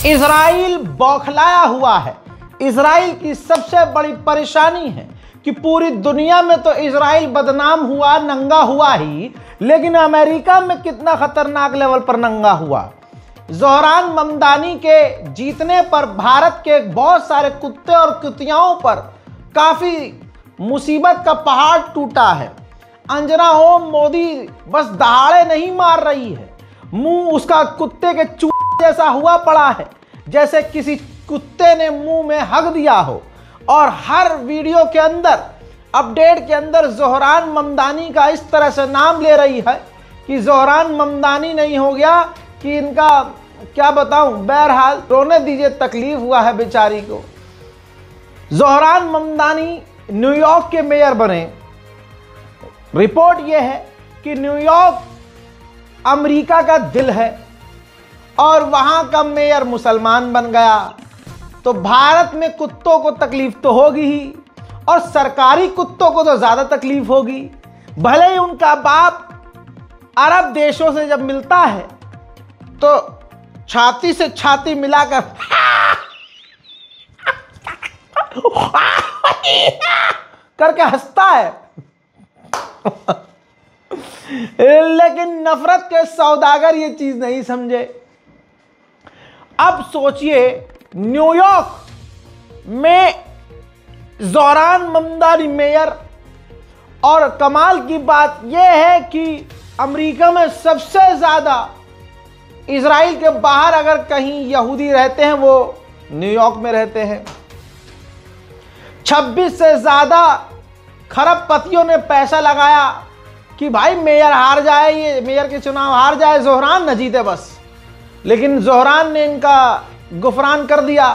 Israel बौखलाया हुआ है। Israel की सबसे बड़ी परेशानी है कि पूरी दुनिया में तो इजराइल बदनाम हुआ, नंगा हुआ ही, लेकिन अमेरिका में कितना खतरनाक लेवल पर नंगा हुआ। ज़ोहरान ममदानी के जीतने पर भारत के बहुत सारे कुत्ते और कुतियाओं पर काफ़ी मुसीबत का पहाड़ टूटा है। अंजना ओम मोदी बस दहाड़े नहीं मार रही है, मुंह उसका कुत्ते के चूहे जैसा हुआ पड़ा है, जैसे किसी कुत्ते ने मुंह में हग दिया हो। और हर वीडियो के अंदर, अपडेट के अंदर ज़ोहरान ममदानी का इस तरह से नाम ले रही है कि ज़ोहरान ममदानी नहीं हो गया कि इनका क्या बताऊं। बहरहाल रोने दीजिए, तकलीफ हुआ है बेचारी को। ज़ोहरान ममदानी न्यूयॉर्क के मेयर बने। रिपोर्ट यह है कि न्यूयॉर्क अमेरिका का दिल है और वहां का मेयर मुसलमान बन गया, तो भारत में कुत्तों को तकलीफ तो होगी ही, और सरकारी कुत्तों को तो ज्यादा तकलीफ होगी। भले ही उनका बाप अरब देशों से जब मिलता है तो छाती से छाती मिलाकर करके हंसता है, लेकिन नफरत के सौदागर ये चीज नहीं समझे। अब सोचिए, न्यूयॉर्क में ज़ोहरान ममदानी मेयर, और कमाल की बात यह है कि अमेरिका में सबसे ज्यादा इजराइल के बाहर अगर कहीं यहूदी रहते हैं वो न्यूयॉर्क में रहते हैं। 26 से ज्यादा खरबपतियों ने पैसा लगाया कि भाई मेयर हार जाए, ये मेयर के चुनाव हार जाए, ज़ोहरान न जीते बस। लेकिन ज़ोहरान ने इनका गुफरान कर दिया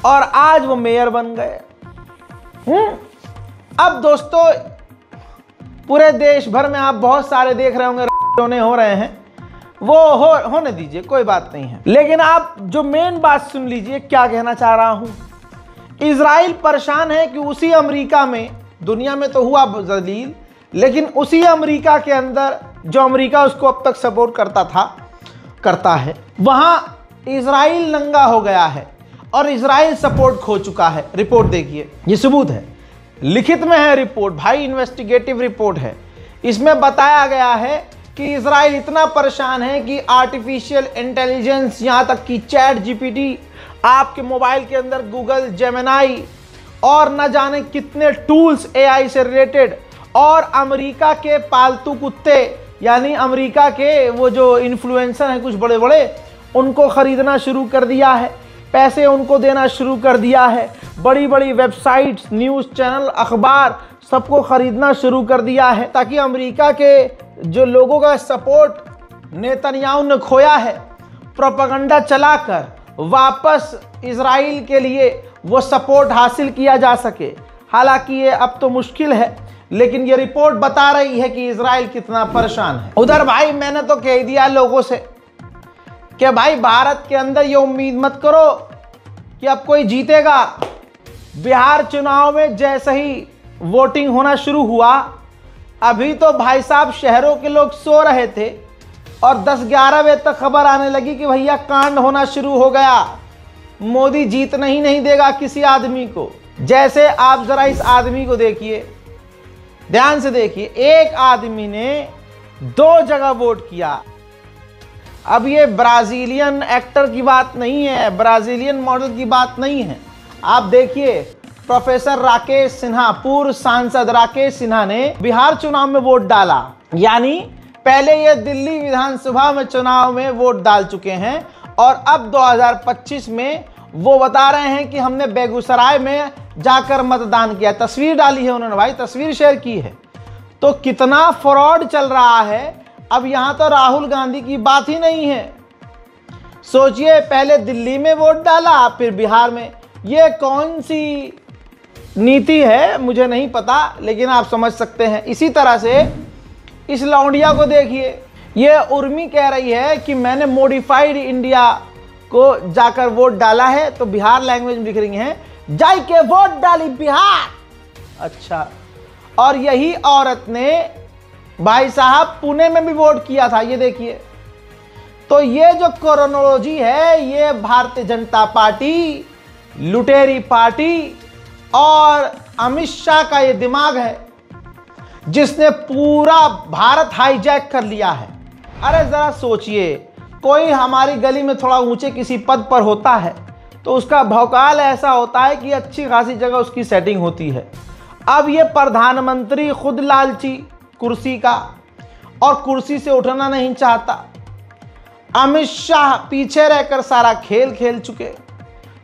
और आज वो मेयर बन गए। अब दोस्तों, पूरे देश भर में आप बहुत सारे देख रहे होंगे हो रहे हैं, वो होने दीजिए, कोई बात नहीं है। लेकिन आप जो मेन बात सुन लीजिए, क्या कहना चाह रहा हूं। इजराइल परेशान है कि उसी अमेरिका में, दुनिया में तो हुआ जलील, लेकिन उसी अमेरिका के अंदर जो अमेरिका उसको अब तक सपोर्ट करता है, वहां इजराइल नंगा हो गया है और इजराइल सपोर्ट खो चुका है। रिपोर्ट देखिए, ये सबूत है, लिखित में है रिपोर्ट भाई, इन्वेस्टिगेटिव रिपोर्ट है। इसमें बताया गया है कि इजराइल इतना परेशान है कि आर्टिफिशियल इंटेलिजेंस, यहां तक कि चैट जीपीटी, आपके मोबाइल के अंदर गूगल जेमिनाई और न जाने कितने टूल्स एआई से रिलेटेड, और अमेरिका के पालतू कुत्ते, यानी अमेरिका के वो जो इन्फ्लुएंसर हैं कुछ बड़े बड़े, उनको खरीदना शुरू कर दिया है, पैसे उनको देना शुरू कर दिया है। बड़ी बड़ी वेबसाइट्स, न्यूज़ चैनल, अखबार, सबको खरीदना शुरू कर दिया है, ताकि अमेरिका के जो लोगों का सपोर्ट नेतन्याहू ने खोया है, प्रोपेगेंडा चलाकर वापस इजराइल के लिए वो सपोर्ट हासिल किया जा सके। हालांकि ये अब तो मुश्किल है, लेकिन ये रिपोर्ट बता रही है कि इजराइल कितना परेशान है। उधर भाई मैंने तो कह दिया लोगों से कि भाई भारत के अंदर ये उम्मीद मत करो कि अब कोई जीतेगा। बिहार चुनाव में जैसे ही वोटिंग होना शुरू हुआ, अभी तो भाई साहब शहरों के लोग सो रहे थे और 10-11 बजे तक खबर आने लगी कि भैया कांड होना शुरू हो गया, मोदी जीत नहीं देगा किसी आदमी को। जैसे आप जरा इस आदमी को देखिए, ध्यान से देखिए, एक आदमी ने 2 जगह वोट किया। अब ये ब्राजीलियन एक्टर की बात नहीं है, ब्राजीलियन मॉडल की बात नहीं है। आप देखिए, प्रोफेसर राकेश सिन्हा, पूर्व सांसद राकेश सिन्हा ने बिहार चुनाव में वोट डाला, यानी पहले ये दिल्ली विधानसभा में चुनाव में वोट डाल चुके हैं, और अब 2025 में वो बता रहे हैं कि हमने बेगूसराय में जाकर मतदान किया। तस्वीर डाली है उन्होंने भाई, तस्वीर शेयर की है। तो कितना फ्रॉड चल रहा है। अब यहां तो राहुल गांधी की बात ही नहीं है। सोचिए, पहले दिल्ली में वोट डाला, फिर बिहार में। ये कौन सी नीति है मुझे नहीं पता, लेकिन आप समझ सकते हैं। इसी तरह से इस लौंडिया को देखिए, ये उर्मी कह रही है कि मैंने मॉडिफाइड इंडिया को जाकर वोट डाला है, तो बिहार लैंग्वेज में लिख रही हैं, जाई के वोट डाली बिहार। अच्छा, और यही औरत ने भाई साहब पुणे में भी वोट किया था। ये देखिए, तो ये जो क्रोनोलॉजी है, ये भारतीय जनता पार्टी, लुटेरी पार्टी और अमित शाह का ये दिमाग है जिसने पूरा भारत हाईजैक कर लिया है। अरे जरा सोचिए, कोई हमारी गली में थोड़ा ऊंचे किसी पद पर होता है तो उसका भौकाल ऐसा होता है कि अच्छी खासी जगह उसकी सेटिंग होती है। अब ये प्रधानमंत्री खुद लालची कुर्सी का और कुर्सी से उठना नहीं चाहता। अमित शाह पीछे रहकर सारा खेल खेल चुके।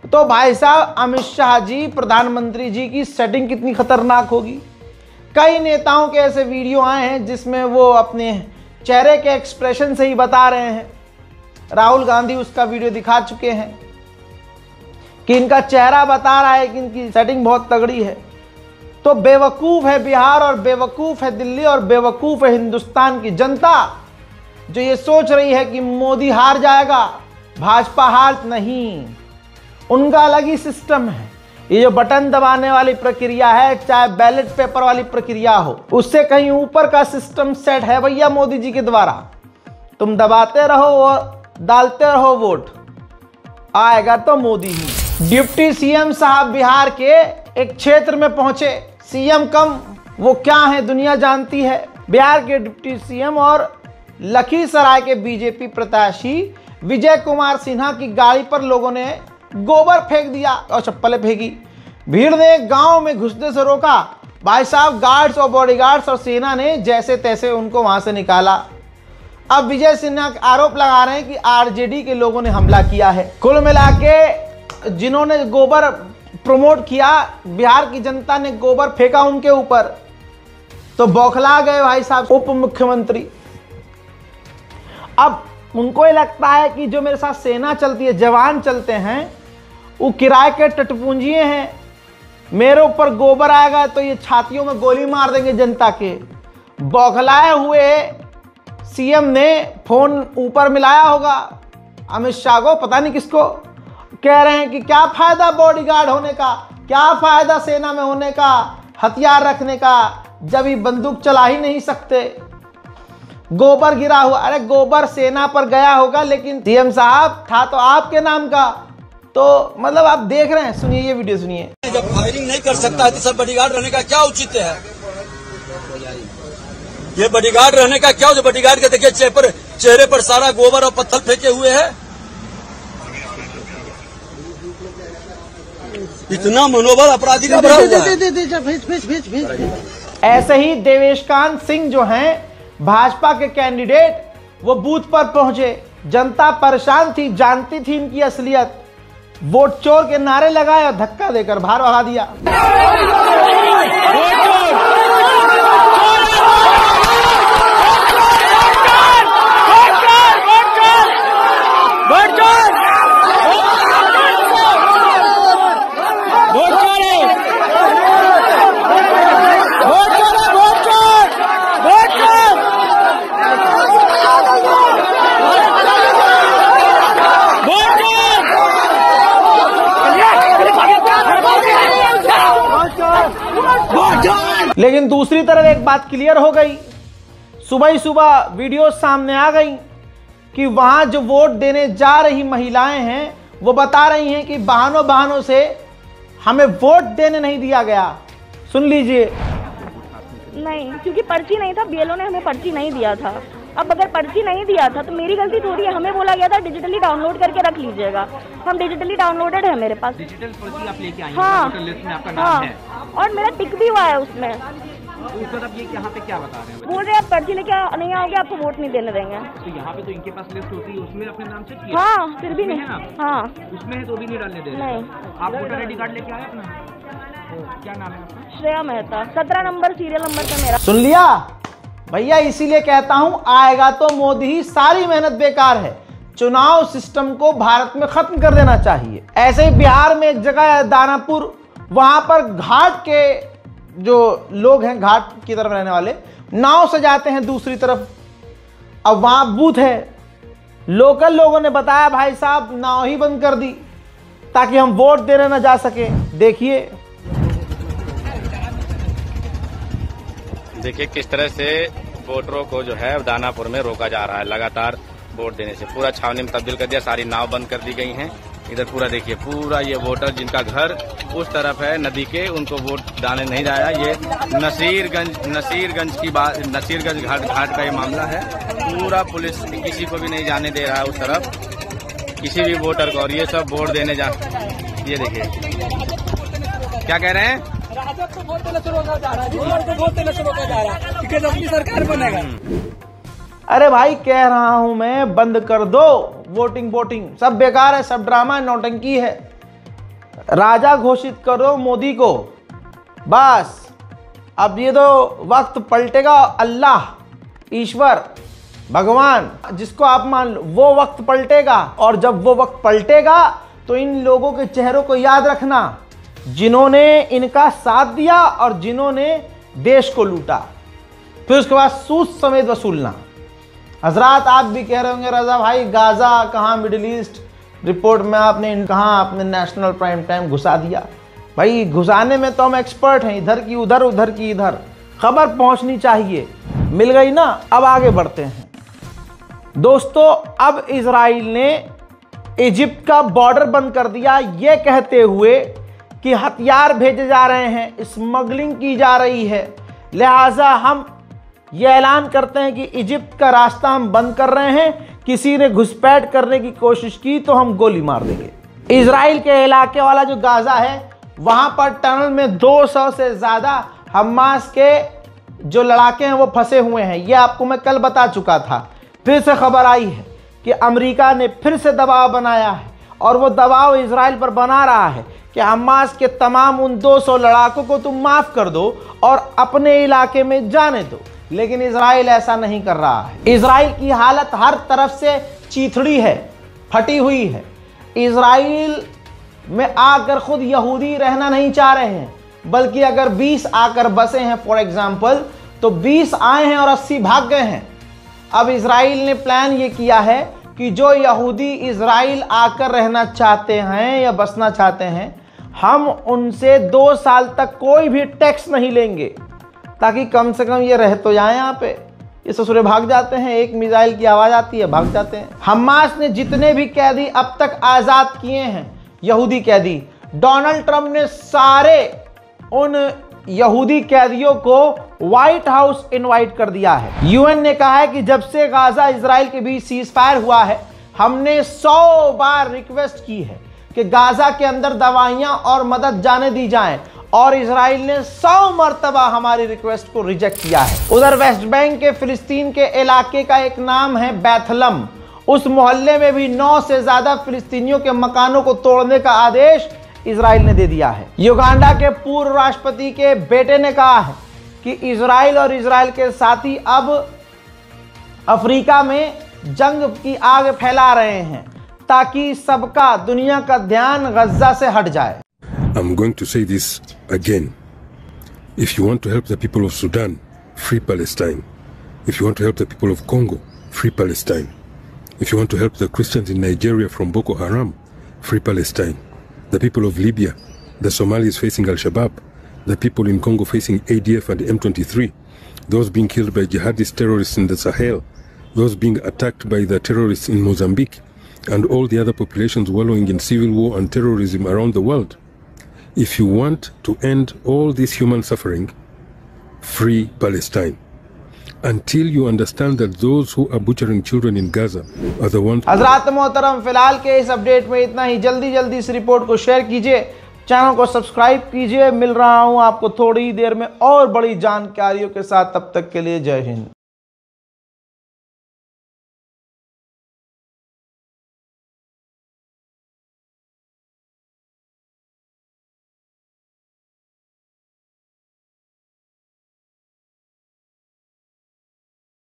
तो भाई साहब, अमित शाह जी, प्रधानमंत्री जी की सेटिंग कितनी खतरनाक होगी। कई नेताओं के ऐसे वीडियो आए हैं जिसमें वो अपने चेहरे के एक्सप्रेशन से ही बता रहे हैं। राहुल गांधी उसका वीडियो दिखा चुके हैं कि इनका चेहरा बता रहा है कि इनकी सेटिंग बहुत तगड़ी है। तो बेवकूफ़ है बिहार और बेवकूफ़ है दिल्ली और बेवकूफ़ है हिंदुस्तान की जनता जो ये सोच रही है कि मोदी हार जाएगा, भाजपा हार नहीं। उनका अलग ही सिस्टम है। ये जो बटन दबाने वाली प्रक्रिया है, चाहे बैलेट पेपर वाली प्रक्रिया हो, उससे कहीं ऊपर का सिस्टम सेट है भैया मोदी जी के द्वारा। तुम दबाते रहो और डालते रहो वोट, आएगा तो मोदी ही। डिप्टी सीएम साहब बिहार के एक क्षेत्र में पहुंचे। सीएम कम वो क्या है दुनिया जानती है। बिहार के डिप्टी सीएम और लखीसराय के बीजेपी प्रत्याशी विजय कुमार सिन्हा की गाड़ी पर लोगों ने गोबर फेंक दिया और चप्पलें फेंकी। भीड़ ने गांव में घुसने से रोका। भाई साहब, गार्ड्स और बॉडीगार्ड्स और सेना ने जैसे तैसे उनको वहां से निकाला। अब विजय सिन्हा आरोप लगा रहे हैं कि आरजेडी के लोगों ने हमला किया है। कुल मिला के जिन्होंने गोबर प्रमोट किया, बिहार की जनता ने गोबर फेंका उनके ऊपर, तो बौखला गए भाई साहब उप मुख्यमंत्री। अब उनको ये लगता है कि जो मेरे साथ सेना चलती है, जवान चलते हैं, वो किराए के टटपुंजिए हैं। मेरे ऊपर गोबर आएगा तो ये छातियों में गोली मार देंगे जनता के। बौखलाए हुए सीएम ने फोन ऊपर मिलाया होगा अमित शाह को, पता नहीं किसको। कह रहे हैं कि क्या फायदा बॉडीगार्ड होने का, क्या फायदा सेना में होने का, हथियार रखने का, जब ये बंदूक चला ही नहीं सकते। गोबर गिरा हुआ, अरे गोबर सेना पर गया होगा, लेकिन सीएम साहब था तो आपके नाम का। तो मतलब आप देख रहे हैं, सुनिए ये वीडियो सुनिए। जब फायरिंग नहीं कर सकता है तो सब बॉडीगार्ड रहने का क्या औचित्य है? ये बॉडीगार्ड रहने का क्या? जो बॉडीगार्ड के देखिए चेहरे पर सारा गोबर और पत्थर फेंके हुए हैं। इतना मनोबल अपराधी का बढ़ा हुआ है। ऐसे ही देवेशकांत सिंह जो हैं भाजपा के कैंडिडेट, वो बूथ पर पहुंचे। जनता परेशान थी, जानती थी इनकी असलियत। वोट चोर के नारे लगाए और धक्का देकर बाहर भगा दिया। लेकिन दूसरी तरफ एक बात क्लियर हो गई। सुबह ही सुबह वीडियो सामने आ गई कि वहां जो वोट देने जा रही महिलाएं हैं वो बता रही हैं कि बहानों से हमें वोट देने नहीं दिया गया। सुन लीजिए। नहीं, क्योंकि पर्ची नहीं था, बीएलओ ने हमें पर्ची नहीं दिया था। अब अगर पर्ची नहीं दिया था तो मेरी गलती थोड़ी है। हमें बोला गया था डिजिटली डाउनलोड करके रख लीजिएगा। हम डिजिटली डाउनलोडेड है मेरे पास। डिजिटल पर्ची आप लेके आई हैं? हाँ, वोटर लिस्ट में आपका नाम है और मेरा टिक भी हुआ है उसमें। तो इस तरफ ये यहाँ पे क्या बता रहे हैं? बोल रहे आप पर्ची लेके नहीं आओगे आपको वोट नहीं देने देंगे। तो यहाँ पे तो इनके पास लिस्ट होती है, उसमें अपने नाम से किया। हाँ, फिर भी नहीं। हाँ, उसमें है तो भी नहीं डालने दे रहे। नहीं। आप वोटर आईडी कार्ड लेके आए अपना? क्या नाम है आपका? Shreya Mehta, 17 number serial number पे मेरा। सुन लिया भैया, इसीलिए कहता हूं आएगा तो मोदी ही। सारी मेहनत बेकार है। चुनाव सिस्टम को भारत में खत्म कर देना चाहिए। ऐसे ही बिहार में एक जगह है दानापुर, वहां पर घाट के जो लोग हैं, घाट की तरफ रहने वाले, नाव से जाते हैं दूसरी तरफ। अब वहां बूथ है। लोकल लोगों ने बताया भाई साहब नाव ही बंद कर दी ताकि हम वोट देने न जा सके। देखिए किस तरह से वोटरों को जो है दानापुर में रोका जा रहा है। लगातार वोट देने से। पूरा छावनी में तब्दील कर दिया, सारी नाव बंद कर दी गई हैं। इधर पूरा देखिए, पूरा ये वोटर जिनका घर उस तरफ है नदी के, उनको वोट डालने नहीं जाया। ये नसीरगंज की बात, नसीरगंज घाट का ये मामला है। पूरा पुलिस किसी को भी नहीं जाने दे रहा है उस तरफ, किसी भी वोटर को। और ये सब वोट देने ये देखिए क्या कह रहे हैं, राजद को वोट देना शुरू हो जा रहा है, वोट देना शुरू हो जा रहा है, क्योंकि अपनी सरकार बनेगा। अरे भाई कह रहा हूं मैं, बंद कर दो वोटिंग, सब बेकार है, सब ड्रामा नौटंकी है। राजा घोषित करो मोदी को, बस। अब ये तो वक्त पलटेगा, अल्लाह, ईश्वर, भगवान जिसको आप मान लो, वो वक्त पलटेगा। और जब वो वक्त पलटेगा तो इन लोगों के चेहरों को याद रखना, जिन्होंने इनका साथ दिया और जिन्होंने देश को लूटा, फिर उसके बाद सूद समेत वसूलना। हजरात आप भी कह रहे होंगे रजा भाई गाजा कहाँ, मिडिल ईस्ट रिपोर्ट में आपने कहाँ आपने नेशनल प्राइम टाइम घुसा दिया। भाई घुसाने में तो हम एक्सपर्ट हैं, इधर की उधर, उधर की इधर, खबर पहुंचनी चाहिए। मिल गई ना। अब आगे बढ़ते हैं दोस्तों। अब इजराइल ने इजिप्ट का बॉर्डर बंद कर दिया, ये कहते हुए कि हथियार भेजे जा रहे हैं, स्मगलिंग की जा रही है, लिहाजा हम ये ऐलान करते हैं कि इजिप्ट का रास्ता हम बंद कर रहे हैं। किसी ने घुसपैठ करने की कोशिश की तो हम गोली मार देंगे। इजराइल के इलाके वाला जो गाजा है, वहां पर टनल में 200 से ज़्यादा हमास के जो लड़ाके हैं वो फंसे हुए हैं। ये आपको मैं कल बता चुका था। फिर से खबर आई है कि अमेरिका ने फिर से दबाव बनाया है, और वो दबाव इजराइल पर बना रहा है कि हमास के तमाम उन 200 लड़ाकों को तुम माफ़ कर दो और अपने इलाके में जाने दो। लेकिन इजराइल ऐसा नहीं कर रहा है। इजराइल की हालत हर तरफ से चीथड़ी है, फटी हुई है। इजराइल में आकर खुद यहूदी रहना नहीं चाह रहे हैं, बल्कि अगर 20 आकर बसे हैं फॉर एग्जाम्पल, तो 20 आए हैं और 80 भाग गए हैं। अब इजराइल ने प्लान ये किया है कि जो यहूदी इजराइल आकर रहना चाहते हैं या बसना चाहते हैं, हम उनसे 2 साल तक कोई भी टैक्स नहीं लेंगे, ताकि कम से कम ये रह तो जाए यहाँ पे। ये ससुरे भाग जाते हैं, एक मिसाइल की आवाज़ आती है भाग जाते हैं। हमास ने जितने भी कैदी अब तक आज़ाद किए हैं, यहूदी कैदी, डोनाल्ड ट्रंप ने सारे उन यहूदी कैदियों को व्हाइट हाउस इनवाइट कर दिया है। यूएन ने कहा है कि जब से गाजा इजराइल के बीच सीज फायर हुआ है, हमने 100 बार रिक्वेस्ट की है कि गाजा के अंदर दवाइयां और मदद जाने दी जाएं, और इजराइल ने 100 मरतबा हमारी रिक्वेस्ट को रिजेक्ट किया है। उधर वेस्ट बैंक के फिलिस्तीन के इलाके का एक नाम है बैथलम, उस मोहल्ले में भी 9 से ज्यादा फिलिस्तीनियों के मकानों को तोड़ने का आदेश इजराइल ने दे दिया है। युगांडा के पूर्व राष्ट्रपति के बेटे ने कहा है कि इजराइल और इजराइल के साथी अब अफ्रीका में जंग की आग फैला रहे हैं, ताकि सबका, दुनिया का ध्यान गज्जा से हट जाए। I'm going to say this again. If you want to help the people of Sudan, free Palestine. If you want to help the people of Congo, free Palestine. If you want to help the Christians in Nigeria from Boko Haram, free Palestine. The people of Libya, the Somalis facing Al-Shabaab, the people in Congo facing ADF and M23, those being killed by jihadist terrorists in the Sahel, those being attacked by the terrorists in Mozambique, and all the other populations wallowing in civil war and terrorism around the world. If you want to end all this human suffering, free Palestine. Until you understand that those who are butchering children in Gaza are the ones. हज़रात मोहतरम, फिलहाल के इस update में इतना ही। जल्दी इस report को share कीजिए, चैनल को सब्सक्राइब कीजिए। मिल रहा हूं आपको थोड़ी ही देर में और बड़ी जानकारियों के साथ। तब तक के लिए जय हिंद।